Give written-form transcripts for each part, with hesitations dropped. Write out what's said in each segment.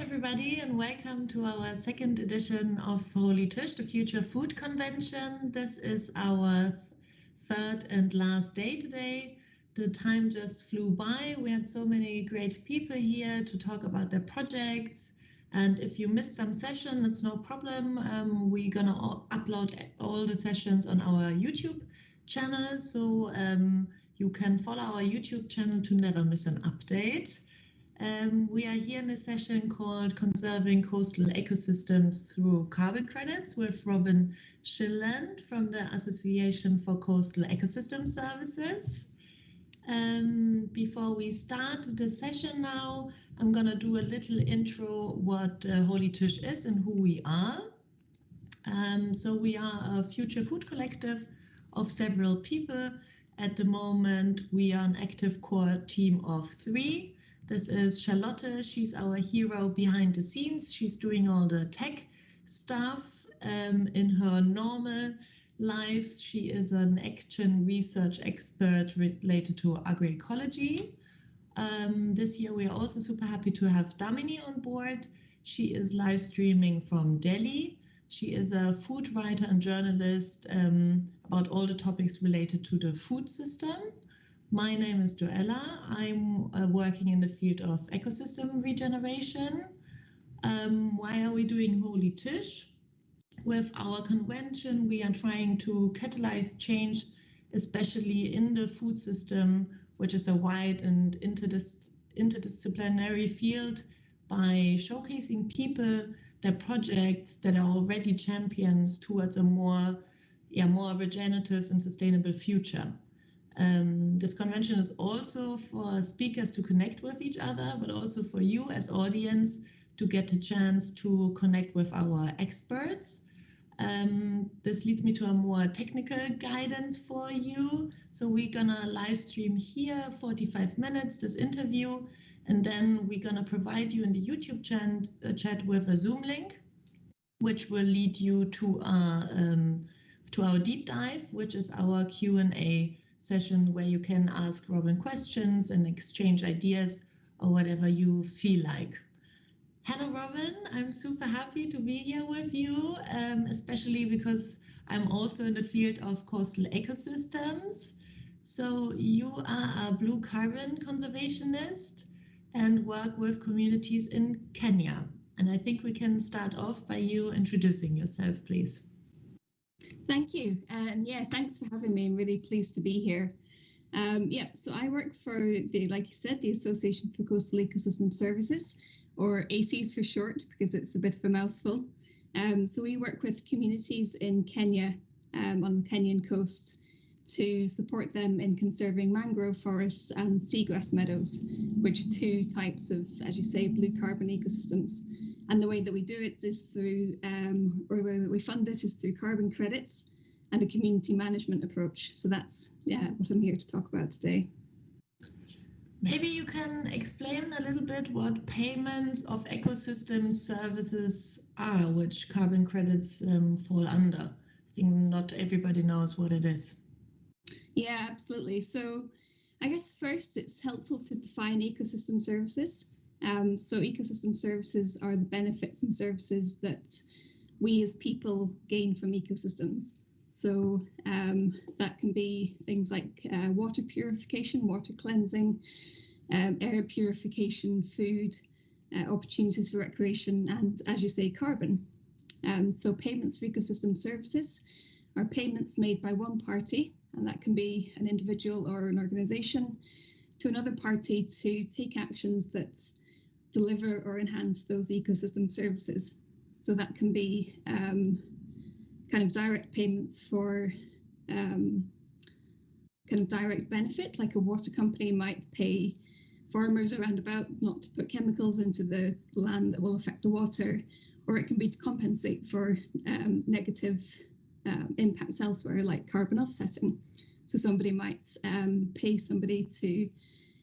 everybody, and welcome to our second edition of holytisch, the Future Food Convention. This is our third and last day today. The time just flew by. We had so many great people here to talk about their projects. And if you missed some session, it's no problem. We're going to upload all the sessions on our YouTube channel. So you can follow our YouTube channel to never miss an update. We are here in a session called Conserving Coastal Ecosystems Through Carbon Credits with Robyn Shilland from the Association for Coastal Ecosystem Services. Before we start the session now, I'm going to do a little intro what holytisch is and who we are. So we are a future food collective of several people. At the moment, we are an active core team of 3. This is Charlotte. She's our hero behind the scenes. She's doing all the tech stuff. In her normal life, she is an action research expert related to agroecology. This year, we are also super happy to have Damini on board. She is live streaming from Delhi. She is a food writer and journalist about all the topics related to the food system. My name is Joella. I'm working in the field of ecosystem regeneration. Why are we doing holytisch? With our convention, we are trying to catalyze change, especially in the food system, which is a wide and interdisciplinary field, by showcasing people, their projects that are already champions towards a more regenerative and sustainable future. This convention is also for speakers to connect with each other, but also for you as audience to get a chance to connect with our experts. This leads me to a more technical guidance for you. So we're gonna live stream here 45 minutes, this interview, and then we're gonna provide you in the YouTube chat with a Zoom link, which will lead you to our deep dive, which is our Q&A session where you can ask Robyn questions and exchange ideas or whatever you feel like. Hello, Robyn. I'm super happy to be here with you, especially because I'm also in the field of coastal ecosystems. So you are a blue carbon conservationist and work with communities in Kenya. And I think we can start off by you introducing yourself, please. Thank you. And yeah, thanks for having me. I'm really pleased to be here. So I work for like you said, the Association for Coastal Ecosystem Services, or ACES for short, because it's a bit of a mouthful. So we work with communities in Kenya, on the Kenyan coast, to support them in conserving mangrove forests and seagrass meadows, which are 2 types of, as you say, blue carbon ecosystems. And the way that we do it is through, or the way that we fund it is through carbon credits and a community management approach. So that's what I'm here to talk about today. Maybe you can explain a little bit what payments of ecosystem services are, which carbon credits fall under. I think not everybody knows what it is. Yeah, absolutely. So I guess first it's helpful to define ecosystem services. So ecosystem services are the benefits and services that we as people gain from ecosystems. So that can be things like water purification, water cleansing, air purification, food, opportunities for recreation, and, as you say, carbon. So payments for ecosystem services are payments made by one party, and that can be an individual or an organisation, to another party to take actions that deliver or enhance those ecosystem services. So that can be kind of direct payments for kind of direct benefit, like a water company might pay farmers around about not to put chemicals into the land that will affect the water, or it can be to compensate for negative impacts elsewhere, like carbon offsetting. So somebody might pay somebody to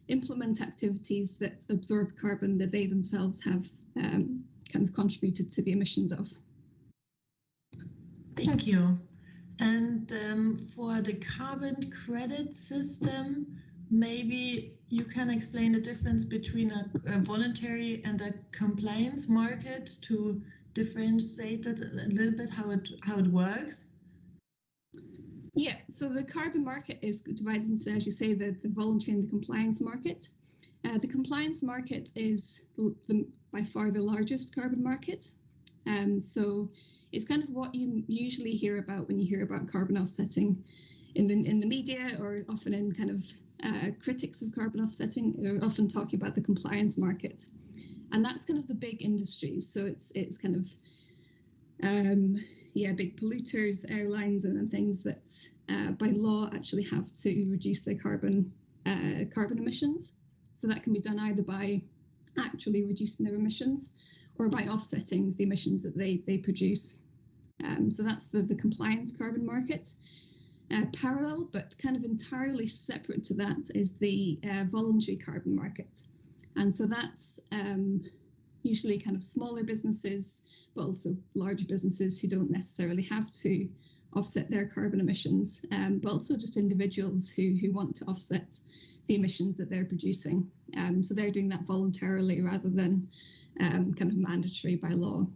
implement activities that absorb carbon that they themselves have kind of contributed to the emissions of. Thank you. And for the carbon credit system, maybe you can explain the difference between a voluntary and a compliance market to differentiate it a little bit, how it works? Yeah, so the carbon market is divided into, as you say, the voluntary and the compliance market. The compliance market is by far the largest carbon market. So it's kind of what you usually hear about when you hear about carbon offsetting in the media, or often in kind of critics of carbon offsetting are often talking about the compliance market. And that's kind of the big industries. So it's kind of big polluters, airlines, and things that by law actually have to reduce their carbon emissions. So that can be done either by actually reducing their emissions or by offsetting the emissions that they produce. So that's the compliance carbon market. Parallel, but kind of entirely separate to that, is the voluntary carbon market. And so that's usually kind of smaller businesses, but also larger businesses who don't necessarily have to offset their carbon emissions, but also just individuals who want to offset the emissions that they're producing. So they're doing that voluntarily rather than kind of mandatory by law.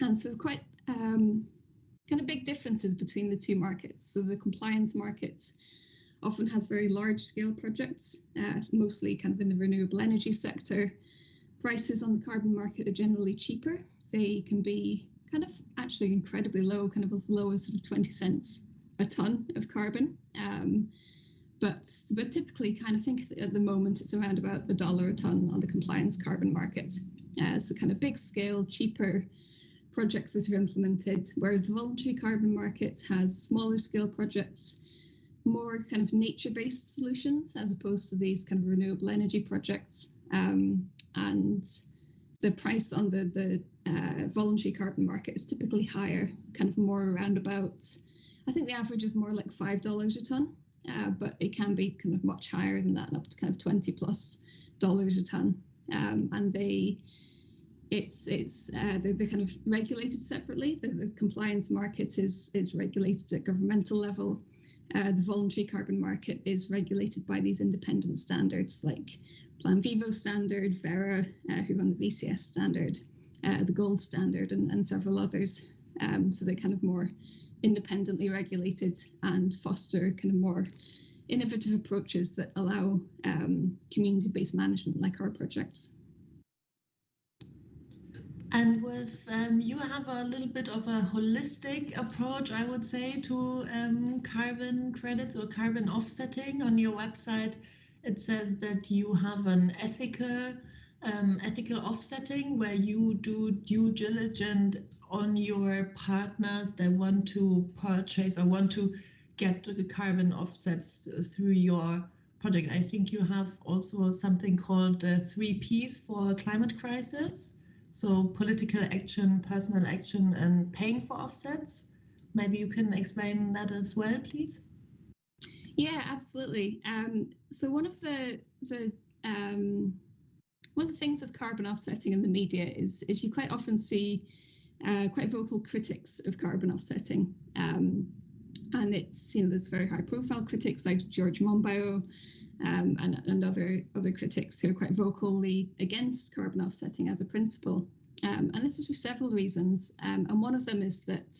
And so there's quite kind of big differences between the two markets. So the compliance market often has very large scale projects, mostly kind of in the renewable energy sector. Prices on the carbon market are generally cheaper. They can be kind of actually incredibly low, kind of as low as sort of 20 cents a ton of carbon. But typically kind of think at the moment it's around about $1 a ton on the compliance carbon market. So kind of big scale, cheaper projects that are implemented, whereas the voluntary carbon market has smaller scale projects, more kind of nature-based solutions as opposed to these kind of renewable energy projects. And the price on the voluntary carbon market is typically higher, kind of more around about, I think the average is more like $5 a ton, but it can be kind of much higher than that, up to kind of $20+ a ton. And they're kind of regulated separately. The compliance market is regulated at governmental level. The voluntary carbon market is regulated by these independent standards like Plan Vivo standard, Verra, who run the VCS standard, the Gold standard, and several others. So they're kind of more independently regulated and foster kind of more innovative approaches that allow community-based management like our projects. And with you have a little bit of a holistic approach, I would say, to carbon credits or carbon offsetting. On your website, it says that you have an ethical offsetting where you do due diligence on your partners that want to purchase or want to get the carbon offsets through your project. I think you have also something called 3 Ps for climate crisis. So political action, personal action, and paying for offsets. Maybe you can explain that as well, please. Yeah, absolutely. So one of the things with carbon offsetting in the media is you quite often see quite vocal critics of carbon offsetting, and it's there's very high profile critics like George Monbiot. And other critics who are quite vocally against carbon offsetting as a principle. And this is for several reasons. And one of them is that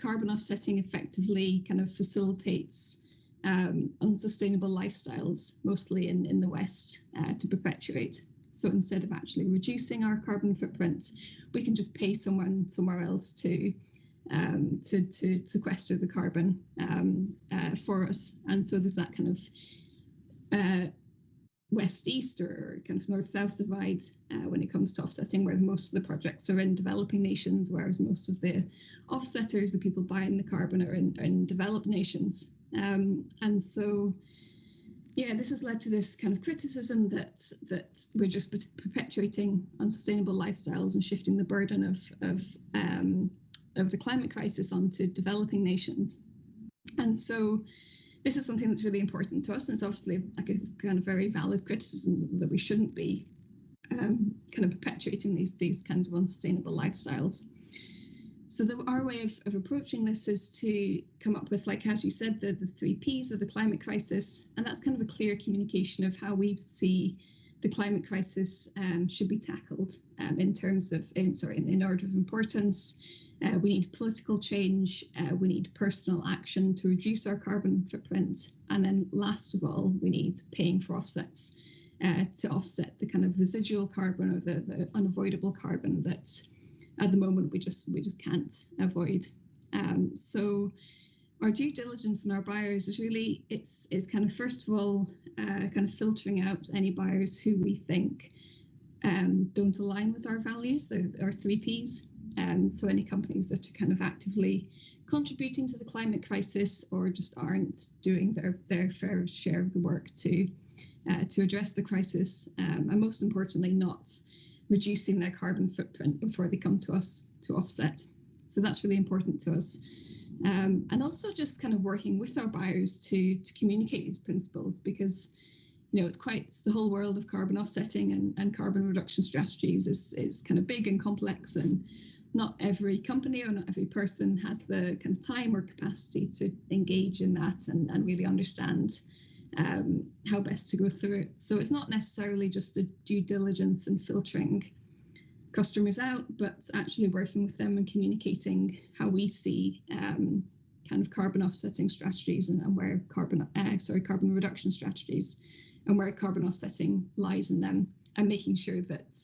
carbon offsetting effectively kind of facilitates unsustainable lifestyles, mostly in the West, to perpetuate. So instead of actually reducing our carbon footprint, we can just pay someone somewhere else to sequester the carbon for us. And so there's that kind of west-east or kind of north-south divide when it comes to offsetting, where most of the projects are in developing nations, whereas most of the offsetters, the people buying the carbon, are in developed nations. And so, yeah, this has led to this kind of criticism that we're just perpetuating unsustainable lifestyles and shifting the burden of the climate crisis onto developing nations. And so this is something that's really important to us, and it's obviously like a kind of very valid criticism that we shouldn't be kind of perpetuating these kinds of unsustainable lifestyles. So our way of approaching this is to come up with, like, as you said, the 3 Ps of the climate crisis. And that's kind of a clear communication of how we see the climate crisis should be tackled in terms of, in order of importance. We need political change, we need personal action to reduce our carbon footprint. And then last of all, we need paying for offsets to offset the kind of residual carbon or the unavoidable carbon that at the moment we just can't avoid. So our due diligence in our buyers is really, it's kind of, first of all, kind of filtering out any buyers who we think don't align with our values, our 3 Ps. So any companies that are kind of actively contributing to the climate crisis or just aren't doing their fair share of the work to address the crisis, and most importantly, not reducing their carbon footprint before they come to us to offset. So that's really important to us. And also just kind of working with our buyers to communicate these principles, because it's the whole world of carbon offsetting and carbon reduction strategies is kind of big and complex, and not every company or not every person has the kind of time or capacity to engage in that and really understand how best to go through it. So it's not necessarily just a due diligence and filtering customers out, but actually working with them and communicating how we see kind of carbon offsetting strategies and where carbon reduction strategies and where carbon offsetting lies in them, and making sure that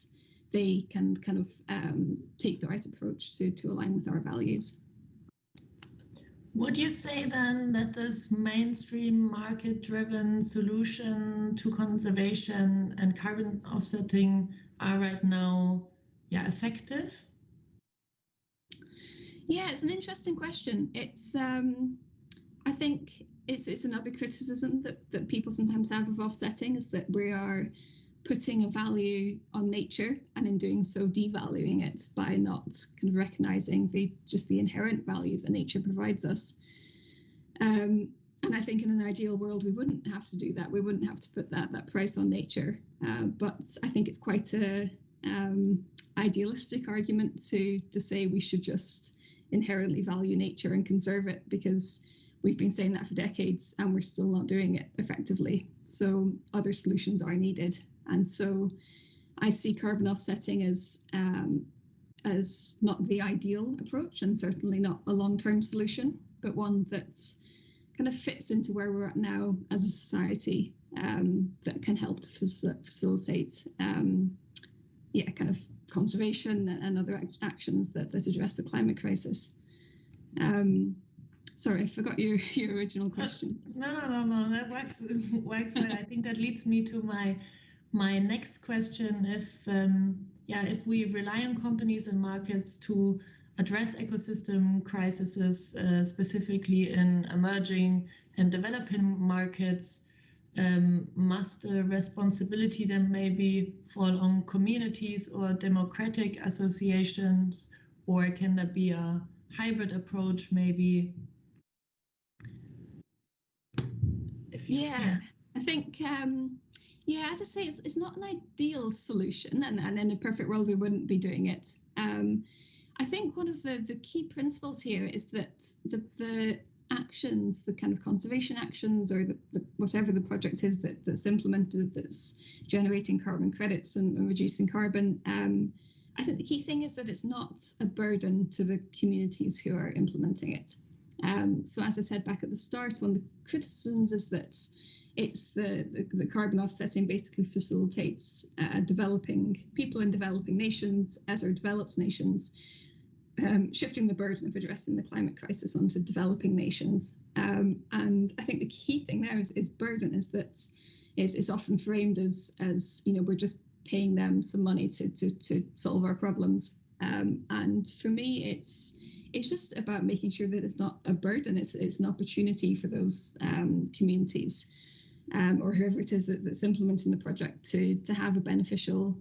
they can kind of take the right approach to align with our values. Would you say then that this mainstream market-driven solution to conservation and carbon offsetting are right now, effective? Yeah, it's an interesting question. It's I think it's another criticism that people sometimes have of offsetting, is that we are putting a value on nature, and in doing so devaluing it by not kind of recognizing just the inherent value that nature provides us. And I think in an ideal world we wouldn't have to do that. We wouldn't have to put that price on nature. But I think it's quite a idealistic argument to say we should just inherently value nature and conserve it, because we've been saying that for decades and we're still not doing it effectively. So other solutions are needed. And so I see carbon offsetting as not the ideal approach, and certainly not a long-term solution, but one that kind of fits into where we're at now as a society, that can help to facilitate kind of conservation and other actions that address the climate crisis. Sorry, I forgot your original question. No, that works well. I think that leads me to my next question. If we rely on companies and markets to address ecosystem crises, specifically in emerging and developing markets, must the responsibility then maybe fall on communities or democratic associations, or can there be a hybrid approach maybe? I think, as I say, it's not an ideal solution, and in a perfect world we wouldn't be doing it. I think one of the key principles here is that the actions, the kind of conservation actions, or whatever the project is that's implemented, that's generating carbon credits and reducing carbon, I think the key thing is that it's not a burden to the communities who are implementing it. So as I said back at the start, one of the criticisms is that it's the carbon offsetting basically facilitates developing people in developing nations, as are developed nations, shifting the burden of addressing the climate crisis onto developing nations. And I think the key thing there is burden, is that it's often framed as we're just paying them some money to solve our problems. And for me, it's just about making sure that it's not a burden, it's an opportunity for those communities or whoever it is that's implementing the project to have a beneficial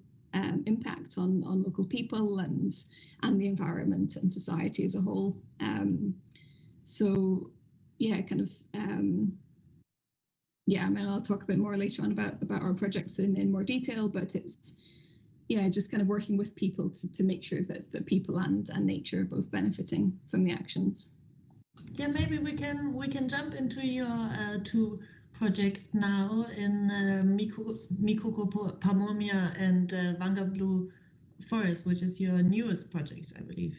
impact on local people and the environment and society as a whole. I mean, I'll talk a bit more later on about our projects in more detail, but it's just kind of working with people to make sure that people and nature are both benefiting from the actions. Yeah, maybe we can jump into your two projects now in Mikokopamoja and Vangablueforest, which is your newest project, I believe.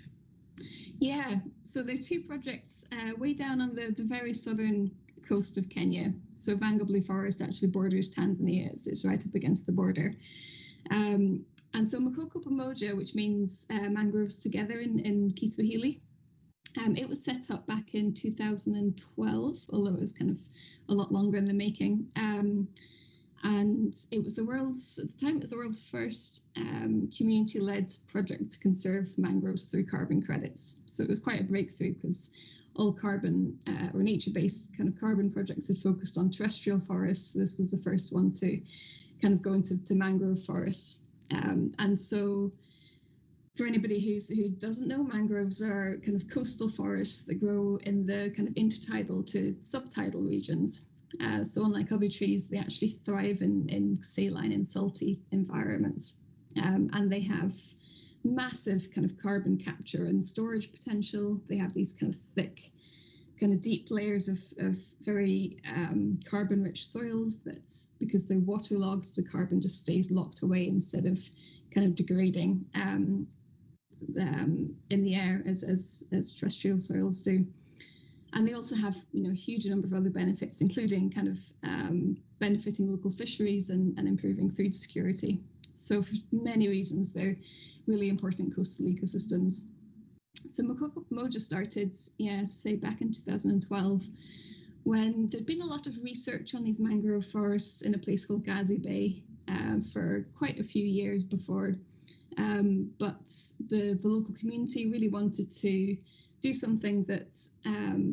Yeah, so there are two projects way down on the very southern coast of Kenya. So Vangablueforest actually borders Tanzania. It's right up against the border. And so mikokopamoja, which means mangroves together in Kiswahili, it was set up back in 2012, although it was kind of a lot longer in the making. And it was at the time it was the world's first community-led project to conserve mangroves through carbon credits. So it was quite a breakthrough because all carbon or nature-based kind of carbon projects have focused on terrestrial forests. This was the first one to kind of go into mangrove forests. And so for anybody who doesn't know, mangroves are kind of coastal forests that grow in the kind of intertidal to subtidal regions. So unlike other trees, they actually thrive in saline and salty environments. And they have massive kind of carbon capture and storage potential. They have these kind of thick, kind of deep layers of very carbon-rich soils. That's because they're waterlogged, the carbon just stays locked away instead of kind of degrading in the air as terrestrial soils do. And they also have, a huge number of other benefits, including kind of benefiting local fisheries and improving food security. So for many reasons, they're really important coastal ecosystems. So Mikokopamoja started, say back in 2012, when there'd been a lot of research on these mangrove forests in a place called Gazi Bay for quite a few years before. But the local community really wanted to do something that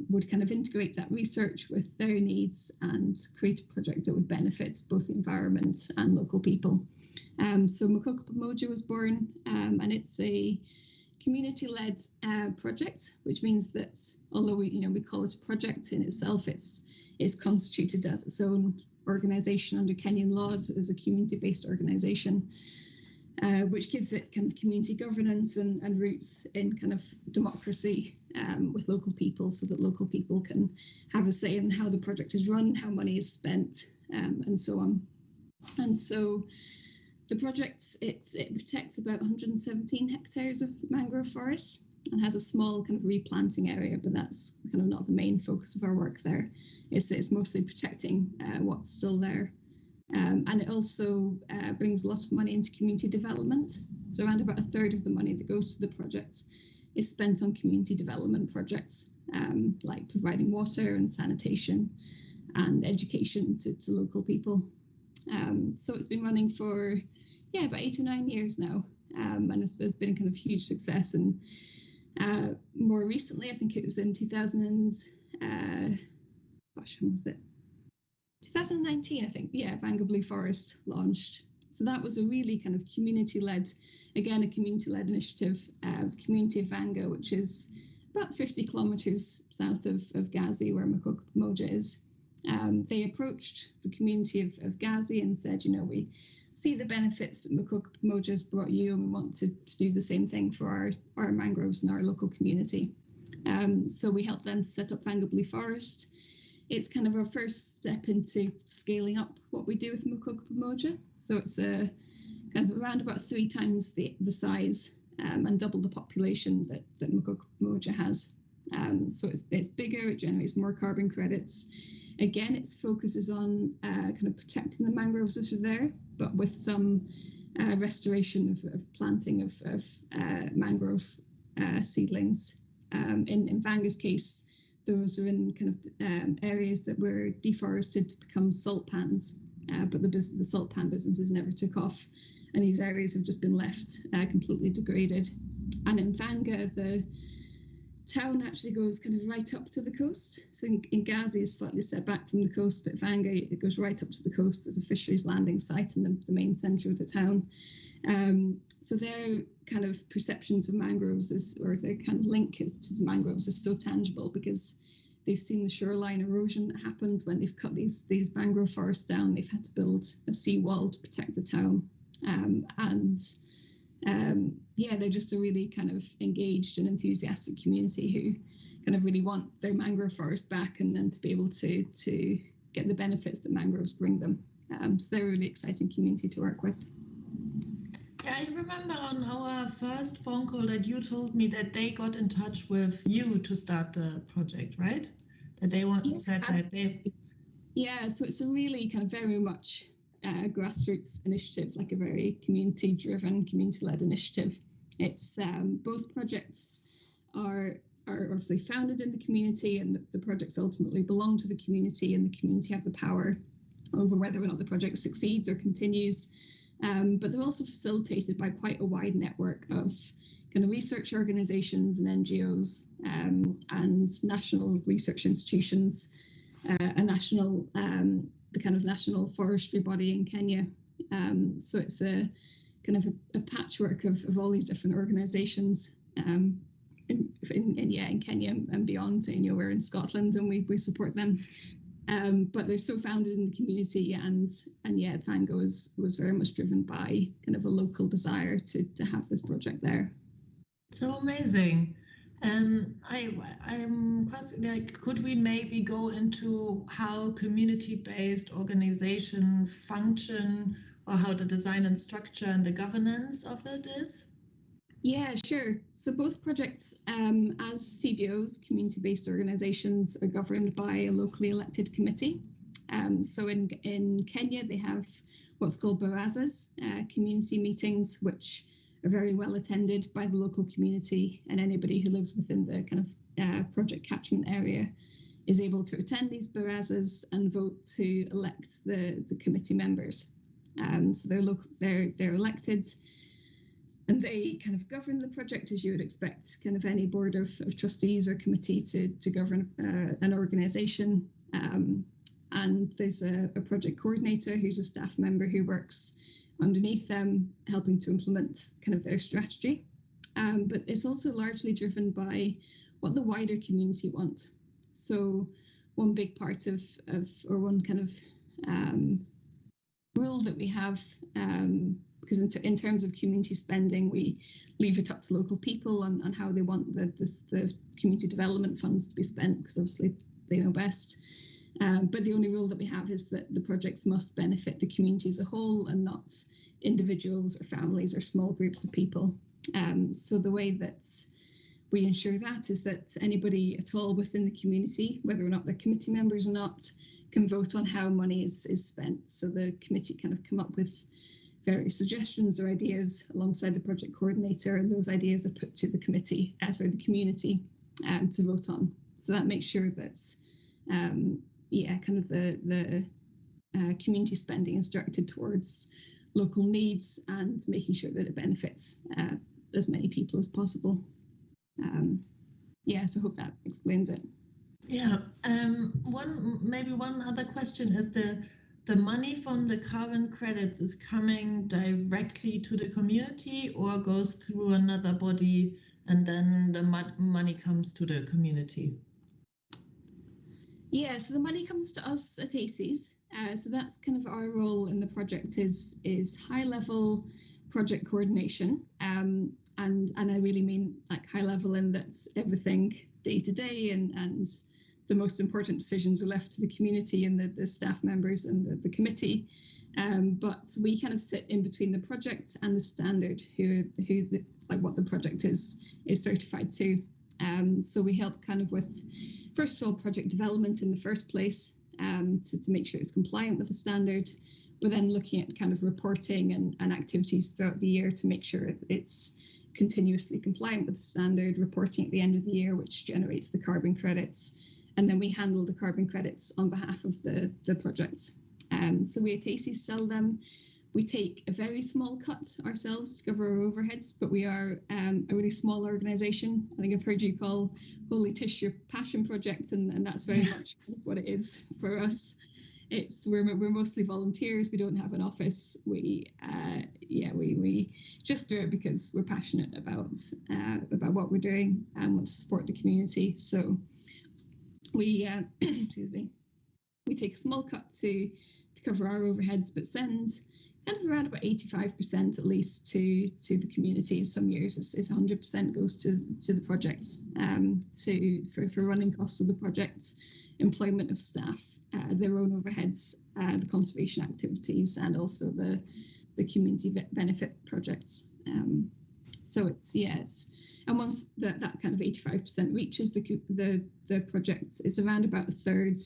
would kind of integrate that research with their needs and create a project that would benefit both the environment and local people. So Mikokopamoja was born, and it's a community-led project, which means that although we call it a project in itself, it's constituted as its own organization under Kenyan laws as a community-based organization. Which gives it kind of community governance and roots in kind of democracy with local people, so that local people can have a say in how the project is run, how money is spent, and so on. And so the project, it protects about 117 hectares of mangrove forests and has a small kind of replanting area, but that's kind of not the main focus of our work there. It's mostly protecting what's still there. And it also brings a lot of money into community development. So around about a third of the money that goes to the project is spent on community development projects, like providing water and sanitation and education to local people. So it's been running for, about 8 or 9 years now, and it's been kind of huge success. And more recently, I think it was in 2019, I think, Vangablueforest launched. So that was a really kind of community-led initiative. The community of Vanga, which is about 50 kilometers south of Gazi, where Mikokopamoja is. They approached the community of Gazi and said, we see the benefits that Mikokopamoja has brought you, and we want to do the same thing for our mangroves in our local community. So we helped them set up Vangablueforest. It's kind of our first step into scaling up what we do with Mikokopamoja. So it's kind of around about 3 times the size and double the population that Mikokopamoja has. So it's bigger, it generates more carbon credits. Again, its focus is on kind of protecting the mangroves that are there, but with some restoration of planting of mangrove seedlings. In Vanga's case, those are in kind of areas that were deforested to become salt pans, but the salt pan businesses never took off, and these areas have just been left completely degraded. And in Vanga, the town actually goes kind of right up to the coast. So in Gazi is slightly set back from the coast, but Vanga, it goes right up to the coast. There's a fisheries landing site in the main centre of the town. So their kind of perceptions of mangroves or their kind of link to the mangroves is so tangible because they've seen the shoreline erosion that happens when they've cut these mangrove forests down. They've had to build a seawall to protect the town. And yeah, they're just a really kind of engaged and enthusiastic community who kind of really want their mangrove forest back, and then to be able to get the benefits that mangroves bring them. So they're a really exciting community to work with. Yeah, I remember on our first phone call that you told me that they got in touch with you to start the project, right? That they said that they... Yeah, so it's a really kind of very much grassroots initiative, like a very community-driven, community-led initiative. It's both projects are obviously founded in the community, and the projects ultimately belong to the community, and the community have the power over whether or not the project succeeds or continues. But they're also facilitated by quite a wide network of kind of research organizations and NGOs and national research institutions, the kind of national forestry body in Kenya. So it's a kind of a patchwork of all these different organizations in Kenya and beyond. So, we're in Scotland and we support them. But they're so founded in the community, and yeah, Vanga was very much driven by kind of a local desire to have this project there. So amazing. I'm like, could we maybe go into how community-based organization function, or how the design and structure and the governance of it is? Yeah, sure. So both projects, as CBOs, community-based organizations, are governed by a locally elected committee. So in Kenya, they have what's called barazas, community meetings, which are very well attended by the local community, and anybody who lives within the kind of project catchment area is able to attend these barazas and vote to elect the committee members. So they're elected, and they kind of govern the project as you would expect kind of any board of trustees or committee to govern an organization. And there's a project coordinator who's a staff member who works underneath them, helping to implement kind of their strategy. But it's also largely driven by what the wider community want. So one big part of or one kind of rule that we have, because in terms of community spending, we leave it up to local people on how they want the community development funds to be spent, because obviously they know best. But the only rule that we have is that the projects must benefit the community as a whole, and not individuals or families or small groups of people. So the way that we ensure that is that anybody at all within the community, whether or not they're committee members or not, can vote on how money is spent. So the committee kind of come up with various suggestions or ideas alongside the project coordinator, and those ideas are put to the committee, or the community, to vote on. So that makes sure that kind of the community spending is directed towards local needs and making sure that it benefits as many people as possible. So I hope that explains it. Yeah. One other question is the money from the carbon credits is coming directly to the community, or goes through another body and then the money comes to the community? Yeah, so the money comes to us at ACES. So that's kind of our role in the project is high level project coordination. And I really mean like high level in that everything day to day and the most important decisions are left to the community and the staff members and the committee. But we kind of sit in between the project and the standard what the project is certified to. So we help kind of with, first of all, project development in the first place, to make sure it's compliant with the standard, but then looking at kind of reporting and activities throughout the year to make sure it's continuously compliant with the standard, reporting at the end of the year, which generates the carbon credits. And then we handle the carbon credits on behalf of the project. So we at ACES sell them. We take a very small cut ourselves to cover our overheads, but we are a really small organisation. I think I've heard you call holytisch your passion project, and that's very much what it is for us. We're mostly volunteers. We don't have an office. We just do it because we're passionate about what we're doing and want to support the community. So we we take a small cut to cover our overheads, but send kind of around about 85% at least to the communities. Some years it's 100% goes to the projects, for running costs of the projects, employment of staff, their own overheads, the conservation activities, and also the community benefit projects. So it's and once that kind of 85% reaches the projects, it's around about a third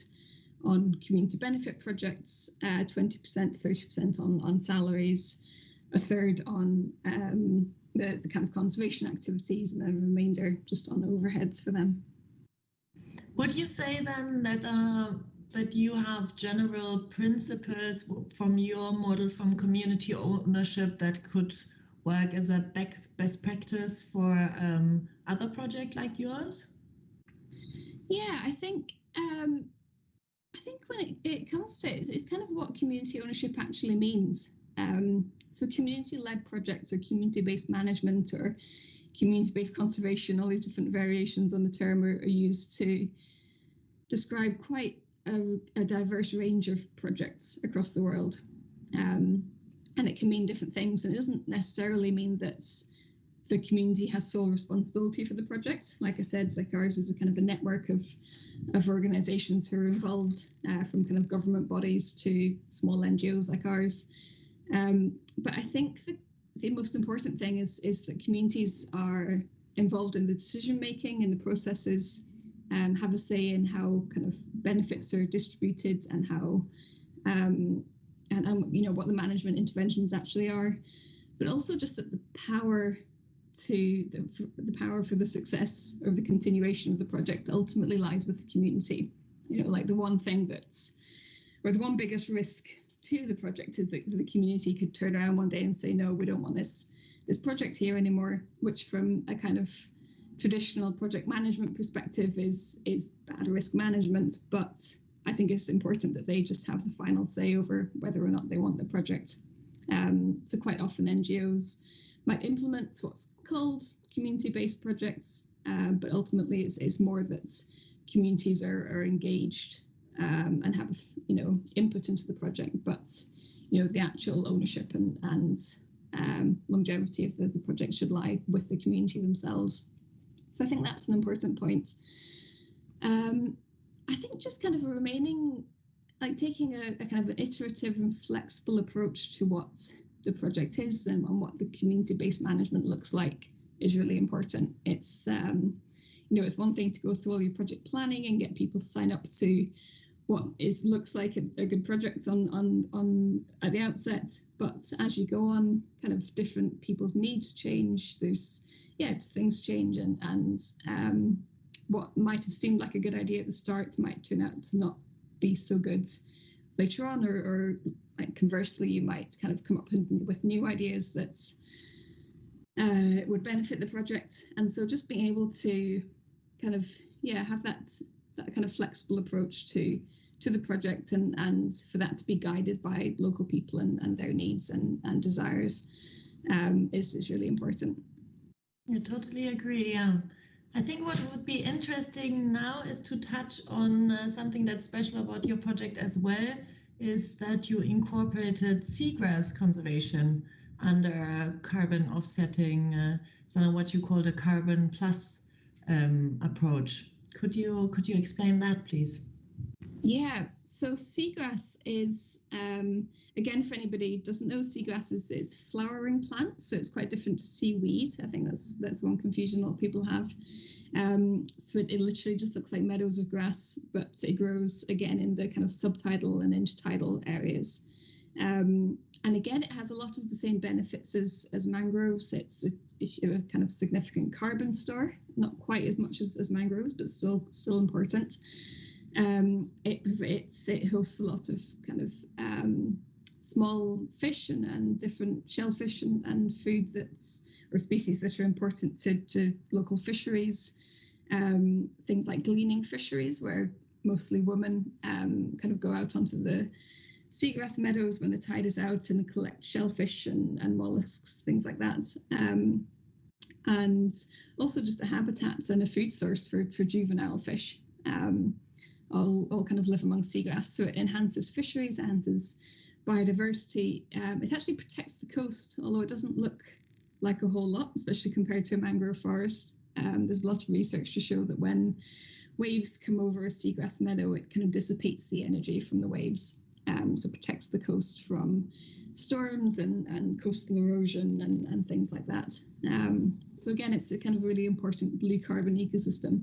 on community benefit projects, 20%, 30% on salaries, a third on the kind of conservation activities, and then the remainder just on overheads for them. Would you say then that you have general principles from your model from community ownership that could work as a best practice for other projects like yours? Yeah, I think when it comes to it, it's kind of what community ownership actually means. So community-led projects or community-based management or community-based conservation, all these different variations on the term are used to describe quite a diverse range of projects across the world. And it can mean different things, and it doesn't necessarily mean that the community has sole responsibility for the project. Like I said, like ours is a kind of a network of organisations who are involved, from kind of government bodies to small NGOs like ours. But I think the most important thing is that communities are involved in the decision making and the processes, have a say in how kind of benefits are distributed and how and you know what the management interventions actually are, but also just that the power for the success or the continuation of the project ultimately lies with the community. You know, like the one biggest risk to the project is that the community could turn around one day and say, no, we don't want this project here anymore, which from a kind of traditional project management perspective is bad risk management. But I think it's important that they just have the final say over whether or not they want the project. So quite often NGOs might implement what's called community-based projects, but ultimately it's more that communities are engaged and have input into the project, but the actual ownership and longevity of the project should lie with the community themselves. So I think that's an important point. I think just kind of remaining, like taking a kind of an iterative and flexible approach to what the project is and what the community-based management looks like is really important. It's it's one thing to go through all your project planning and get people to sign up to what looks like a good project on at the outset, but as you go on, kind of different people's needs change. Things change, and what might have seemed like a good idea at the start might turn out to not be so good later on, or like conversely, you might kind of come up with new ideas that would benefit the project. And so just being able to kind of have that kind of flexible approach to the project, and for that to be guided by local people and their needs and desires is really important. I totally agree. Yeah. I think what would be interesting now is to touch on something that's special about your project as well, is that you incorporated seagrass conservation under carbon offsetting, so what you call the carbon plus approach. Could you explain that, please? Yeah, so seagrass is, again, for anybody who doesn't know, seagrass is flowering plants, so it's quite different to seaweed. I think that's one confusion a lot of people have. So it literally just looks like meadows of grass, but it grows again in the kind of subtidal and intertidal areas. And again, it has a lot of the same benefits as mangroves. It's a kind of significant carbon store, not quite as much as mangroves, but still important. It hosts a lot of kind of small fish and different shellfish and food or species that are important to local fisheries. Things like gleaning fisheries, where mostly women kind of go out onto the seagrass meadows when the tide is out and collect shellfish and mollusks, things like that. And also just a habitat and a food source for juvenile fish. All kind of live among seagrass. So it enhances fisheries, enhances biodiversity. It actually protects the coast, although it doesn't look like a whole lot, especially compared to a mangrove forest. There's a lot of research to show that when waves come over a seagrass meadow, it kind of dissipates the energy from the waves, so it protects the coast from storms and coastal erosion and things like that. So again, it's a kind of really important blue carbon ecosystem.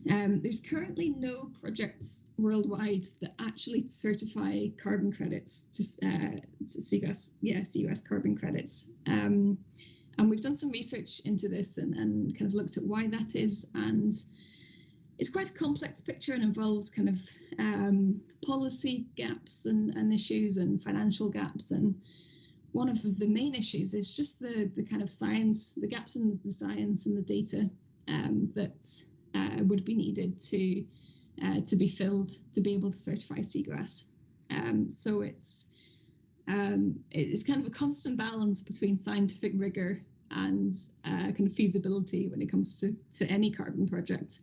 There's currently no projects worldwide that actually certify carbon credits to seagrass carbon credits. And we've done some research into this and kind of looked at why that is. And it's quite a complex picture and involves kind of policy gaps and issues and financial gaps. And one of the main issues is just the kind of science, the gaps in the science and the data that would be needed to be filled to be able to certify seagrass. So it's kind of a constant balance between scientific rigor and kind of feasibility when it comes to any carbon project.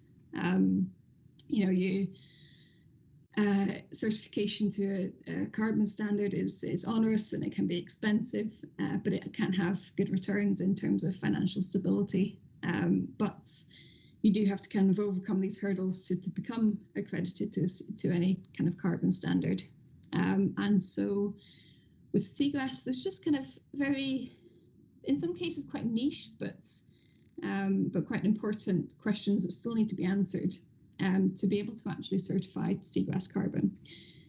Certification to a carbon standard is onerous and it can be expensive, but it can have good returns in terms of financial stability. But you do have to kind of overcome these hurdles to become accredited to any kind of carbon standard. And so with seagrass, there's just kind of very, in some cases, quite niche, but quite important questions that still need to be answered to be able to actually certify seagrass carbon.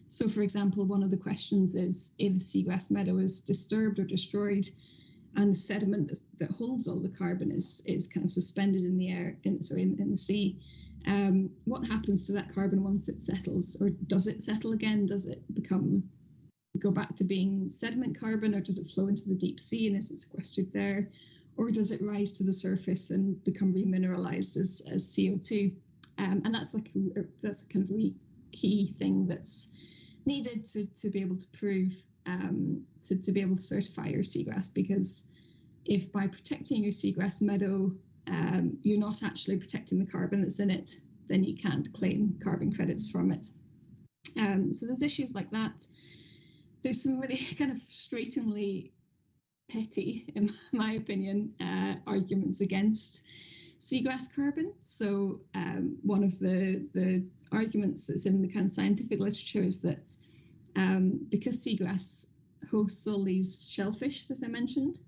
So, for example, one of the questions is if a seagrass meadow is disturbed or destroyed, and the sediment that holds all the carbon is kind of suspended in the air, in the sea. What happens to that carbon once it settles, or does it settle again? Does it go back to being sediment carbon, or does it flow into the deep sea and is it sequestered there, or does it rise to the surface and become remineralized as CO2? And that's a kind of really key thing that's needed to be able to prove. To be able to certify your seagrass, because if by protecting your seagrass meadow you're not actually protecting the carbon that's in it, then you can't claim carbon credits from it. So there's issues like that. There's some really kind of frustratingly petty, in my opinion, arguments against seagrass carbon. So one of the arguments that's in the kind of scientific literature is that because seagrass hosts all these shellfish that I mentioned,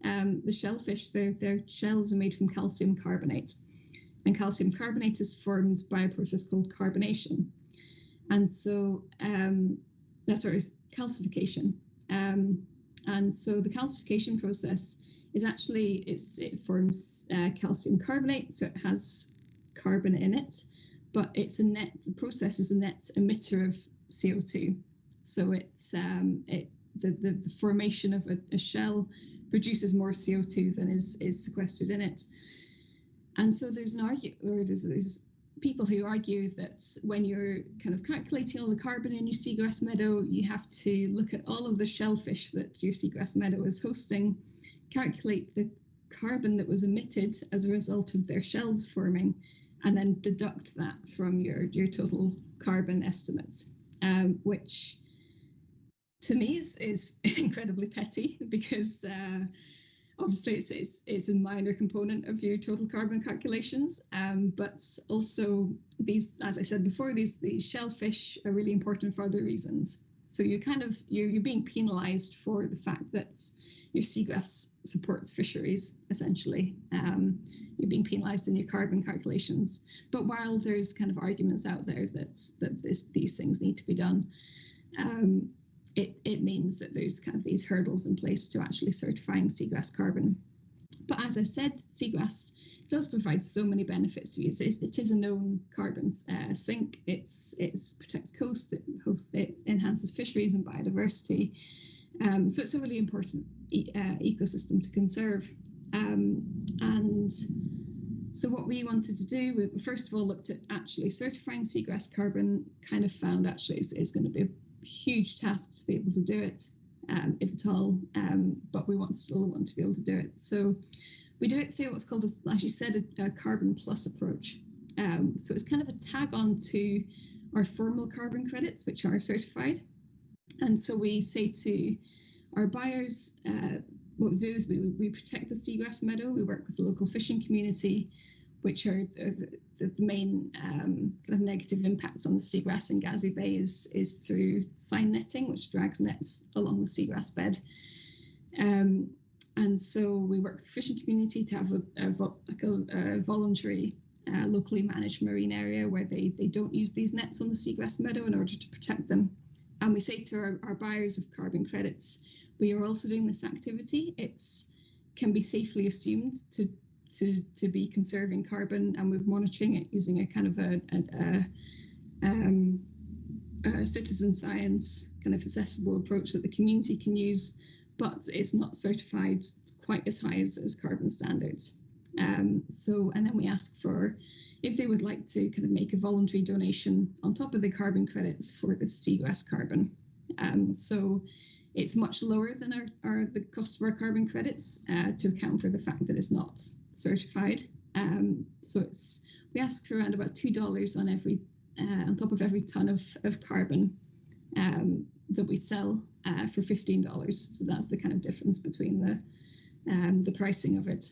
the shellfish, their shells are made from calcium carbonate, and calcium carbonate is formed by a process called carbonation, and so calcification, and so the calcification process is actually it forms calcium carbonate, so it has carbon in it, but the process is a net emitter of CO2. So the formation of a shell produces more CO2 than is sequestered in it. And so there's people who argue that when you're kind of calculating all the carbon in your seagrass meadow, you have to look at all of the shellfish that your seagrass meadow is hosting, calculate the carbon that was emitted as a result of their shells forming, and then deduct that from your total carbon estimates, which to me is incredibly petty, because obviously it's a minor component of your total carbon calculations, but also these, as I said before, these shellfish are really important for other reasons. So you're being penalized for the fact that your seagrass supports fisheries, essentially. You're being penalized in your carbon calculations. But while there's kind of arguments out there that these things need to be done, it means that there's kind of these hurdles in place to actually certifying seagrass carbon. But as I said, seagrass does provide so many benefits to you. It is a known carbon sink. It protects coast. It enhances fisheries and biodiversity. So it's a really important ecosystem to conserve. And so what we wanted to do, we first of all looked at actually certifying seagrass carbon, kind of found actually it's going to be a huge task to be able to do it, if at all, but we still want to be able to do it. So we do it through what's called, as you said, a carbon plus approach. So it's kind of a tag on to our formal carbon credits, which are certified. And so we say to our buyers, what we do is we protect the seagrass meadow. We work with the local fishing community, which are the main kind of negative impacts on the seagrass in Gazi Bay is through sign netting, which drags nets along the seagrass bed. And so we work with the fishing community to have a voluntary locally managed marine area where they don't use these nets on the seagrass meadow in order to protect them. And we say to our buyers of carbon credits, we are also doing this activity. It can be safely assumed to be conserving carbon, and we're monitoring it using a kind of a citizen science kind of accessible approach that the community can use, but it's not certified quite as high as carbon standards. And then we ask for if they would like to kind of make a voluntary donation on top of the carbon credits for the seagrass carbon. So it's much lower than the cost of our carbon credits to account for the fact that it's not certified. So we ask for around about $2 on top of every ton of carbon that we sell for $15. So that's the kind of difference between the pricing of it.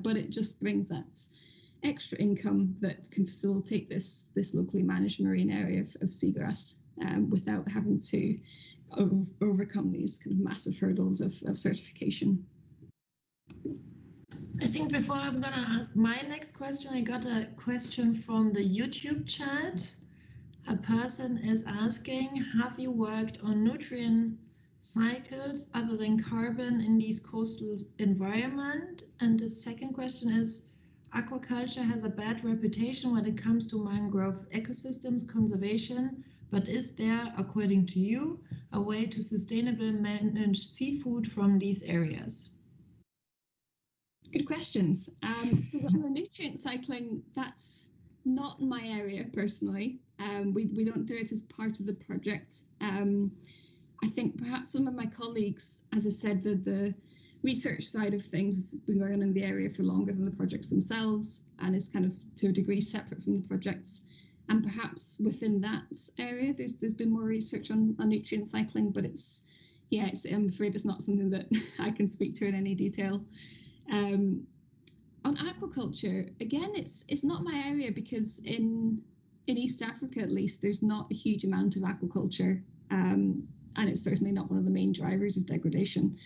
But it just brings that extra income that can facilitate this locally managed marine area of seagrass without having to overcome these kind of massive hurdles of certification. I think before I'm going to ask my next question, I got a question from the YouTube chat. A person is asking, have you worked on nutrient cycles other than carbon in these coastal environment? And the second question is, aquaculture has a bad reputation when it comes to mangrove ecosystems conservation, but is there, according to you, a way to sustainably manage seafood from these areas? Good questions. So the nutrient cycling, that's not my area personally. We don't do it as part of the project. I think perhaps some of my colleagues, as I said, the research side of things has been going on in the area for longer than the projects themselves and is kind of to a degree separate from the projects. And perhaps within that area, there's been more research on nutrient cycling, but I'm afraid it's not something that I can speak to in any detail. On aquaculture, again, it's not my area because in East Africa, at least, there's not a huge amount of aquaculture, and it's certainly not one of the main drivers of degradation.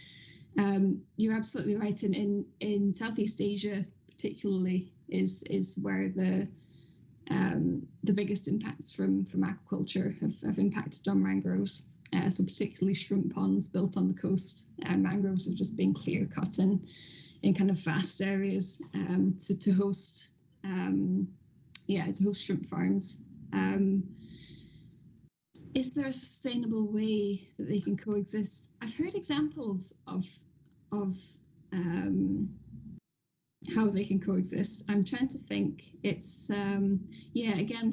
You're absolutely right. In Southeast Asia, particularly, is where the biggest impacts from aquaculture have impacted on mangroves. So particularly shrimp ponds built on the coast, mangroves have just been clear cut in kind of vast areas to host shrimp farms. Is there a sustainable way that they can coexist? I've heard examples of how they can coexist. I'm trying to think. It's again,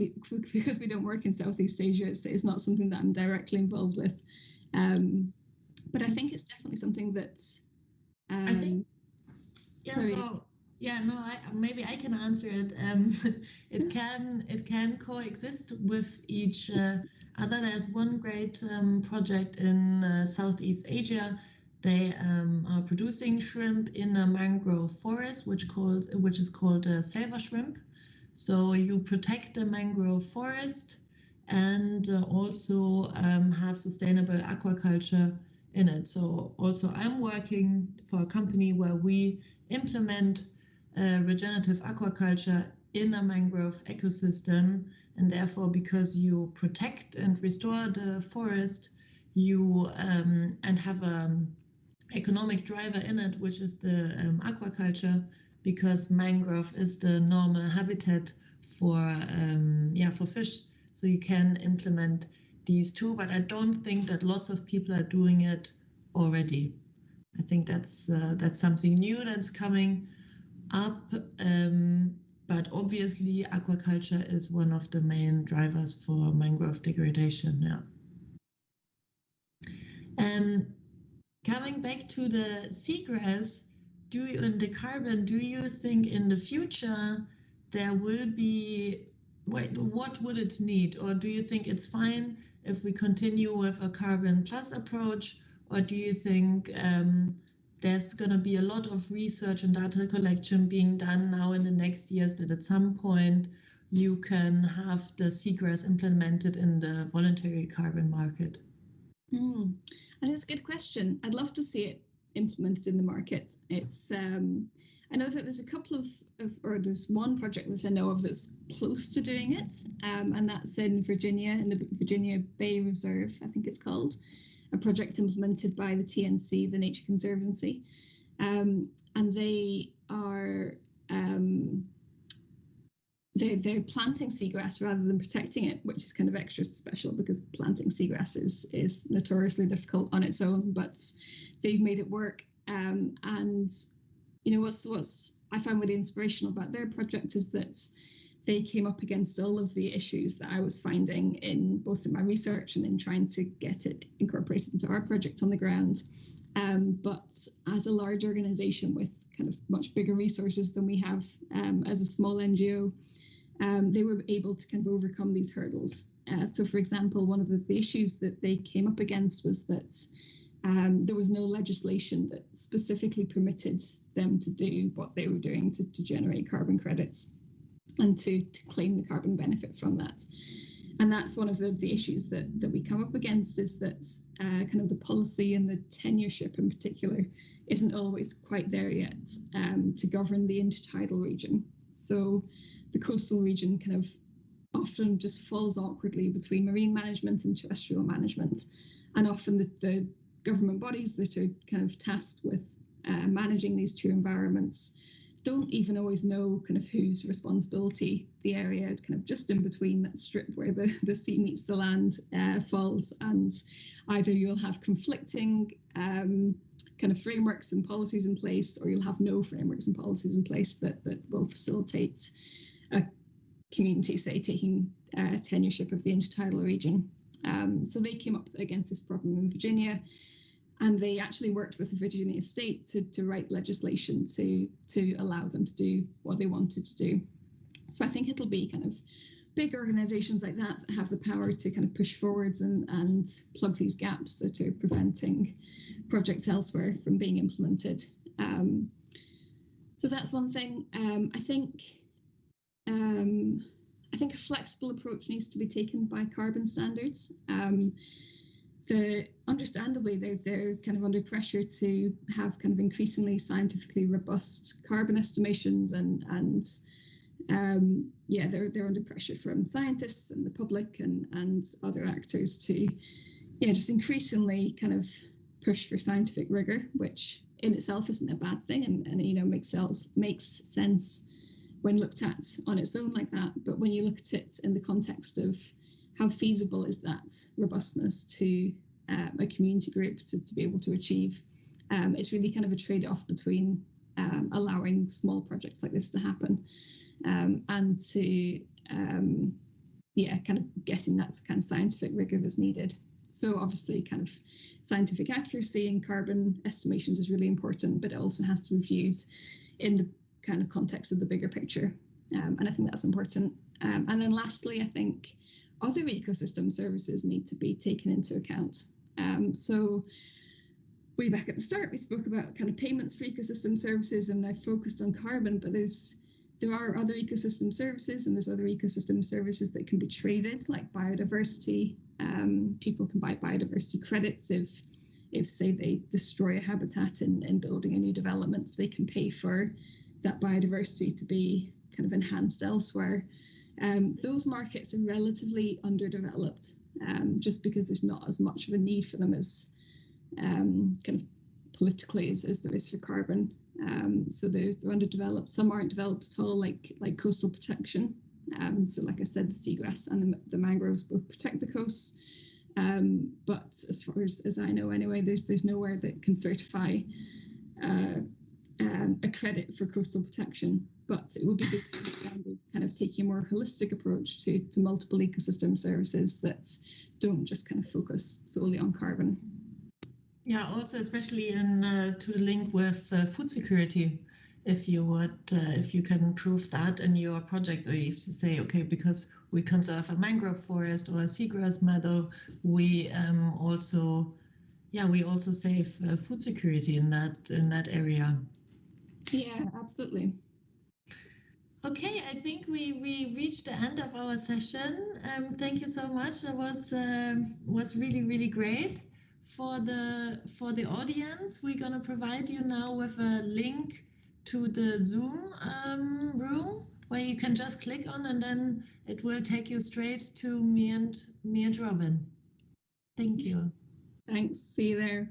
because we don't work in Southeast Asia, it's not something that I'm directly involved with. But I think it's definitely something that I think. Yeah. So maybe I can answer it. It can coexist with each other. There's one great project in Southeast Asia. They are producing shrimp in a mangrove forest, which is called silver shrimp. So you protect the mangrove forest and also have sustainable aquaculture in it. So also I'm working for a company where we implement regenerative aquaculture in a mangrove ecosystem, and therefore because you protect and restore the forest, you and have an economic driver in it, which is the aquaculture, because mangrove is the normal habitat for fish. So you can implement these two, but I don't think that lots of people are doing it already. I think that's something new that's coming up, but obviously aquaculture is one of the main drivers for mangrove degradation. Coming back to the seagrass, and the carbon, do you think in the future there will be, what would it need, or do you think it's fine if we continue with a carbon plus approach, or do you think there's going to be a lot of research and data collection being done now in the next years that at some point you can have the seagrass implemented in the voluntary carbon market? And it's a good question. I'd love to see it implemented in the market. It's I know that there's a couple or there's one project that I know of that's close to doing it, and that's in Virginia, in the Virginia Bay Reserve, I think it's called, a project implemented by the TNC, the Nature Conservancy, and they are they're planting seagrass rather than protecting it, which is kind of extra special because planting seagrass is notoriously difficult on its own, but they've made it work. And you know what's I find really inspirational about their project is that they came up against all of the issues that I was finding in both in my research and in trying to get it incorporated into our project on the ground. But as a large organization with kind of much bigger resources than we have as a small NGO, they were able to kind of overcome these hurdles. So, for example, one of the issues that they came up against was that there was no legislation that specifically permitted them to do what they were doing to generate carbon credits and to claim the carbon benefit from that. And that's one of the issues that we come up against, is that kind of the policy and the tenureship in particular isn't always quite there yet to govern the intertidal region. So the coastal region kind of often just falls awkwardly between marine management and terrestrial management. And often the government bodies that are kind of tasked with managing these two environments don't even always know kind of whose responsibility the area kind of just in between that strip where the sea meets the land falls. And either you'll have conflicting kind of frameworks and policies in place, or you'll have no frameworks and policies in place that will facilitate a community, say, taking tenureship of the intertidal region. So they came up against this problem in Virginia, and they actually worked with the Virginia state to write legislation to allow them to do what they wanted to do. So I think it'll be kind of big organizations like that that have the power to kind of push forwards and plug these gaps that are preventing projects elsewhere from being implemented. So that's one thing. I think a flexible approach needs to be taken by carbon standards. Understandably, they're kind of under pressure to have kind of increasingly scientifically robust carbon estimations, and they're under pressure from scientists and the public and other actors to just increasingly kind of push for scientific rigor, which in itself isn't a bad thing, and makes sense when looked at on its own like that. But when you look at it in the context of how feasible is that robustness to a community group to be able to achieve, it's really kind of a trade-off between allowing small projects like this to happen and to kind of getting that kind of scientific rigor that's needed. So obviously kind of scientific accuracy in carbon estimations is really important, but it also has to be viewed in the kind of context of the bigger picture. And I think that's important. And then lastly, I think other ecosystem services need to be taken into account. So way back at the start, we spoke about kind of payments for ecosystem services, and I focused on carbon, but there are other ecosystem services, and there's other ecosystem services that can be traded, like biodiversity. People can buy biodiversity credits if say they destroy a habitat in building a new development, they can pay for that biodiversity to be kind of enhanced elsewhere. Those markets are relatively underdeveloped, just because there's not as much of a need for them as kind of politically as there is for carbon. So they're underdeveloped. Some aren't developed at all, like coastal protection. So like I said, the seagrass and the mangroves both protect the coasts. But as far as I know anyway, there's nowhere that can certify a credit for coastal protection. But it would be good to see standards kind of taking a more holistic approach to multiple ecosystem services that don't just kind of focus solely on carbon. Yeah, also especially in to the link with food security. if you can prove that in your projects, or if you say, okay, because we conserve a mangrove forest or a seagrass meadow, we also save food security in that area. Yeah, absolutely. Okay, I think we reached the end of our session. Thank you so much. That was really, really great. For the audience, we're gonna provide you now with a link to the Zoom room where you can just click on, and then it will take you straight to me and Robyn. Thank you. Thanks. See you there.